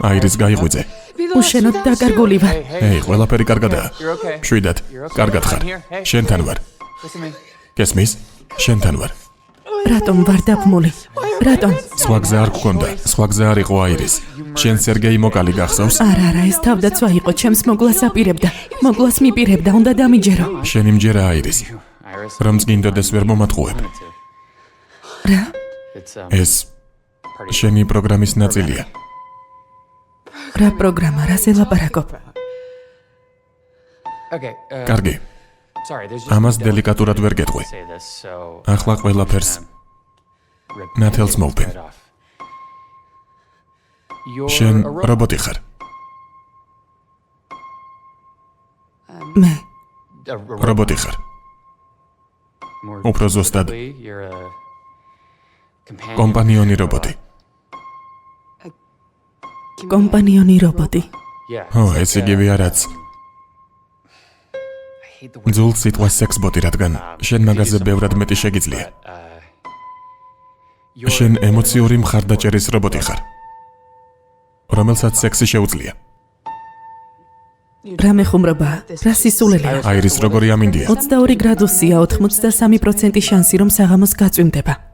აირის გაიღვიძე. უშენოდ დაკარგული ვარ. ეი, ყველაფერი კარგადაა. მშვიდად, კარგად ხარ. შენთან ვარ. გესმის? შენთან ვარ. რატომ ვარ დაბმული? რატომ? სხვა გზა არ გქონდა, სხვა გზა არ იყო აირის. შენ სერგეი მოკალი გახსოვს? არა, ეს თავდაცვა იყო, ჩემს მოგლას აპირებდა. მოგლას მიპირებდა, უნდა დამიჯერო. შენი მჯერა აირის. რომ წინდოდეს ვერ მომატყუებ. რა? ეს შენი პროგრამის ნაწილია. რა პროგრამა, რაზე ლაპარაკობ? კარგი. ამას დელიკატურად ვერ გეტყვი. ახლა ყველაფერს ნათელს მოვბენ. შენ რობოტი ხარ. მე რობოტი ხარ. უფრო ზუსტად კომპანიონი რობოტი. კომპანიონი რობოტი. ო, ეს იგივეა რაც ძულ სიტყვას სექსბოტი, რადგან შენ მაგაზე ბევრად მეტი შეგიძლია. შენ ემოციური მხარდაჭერის რობოტი ხარ, რომელსაც სექსი შეუძლია. რა მეხუმრობა? რა სისულელეა? აირის როგორი ამინდია? 22 გრადუსია, 83% შანსი რომ საღამოს გაწვიმდება.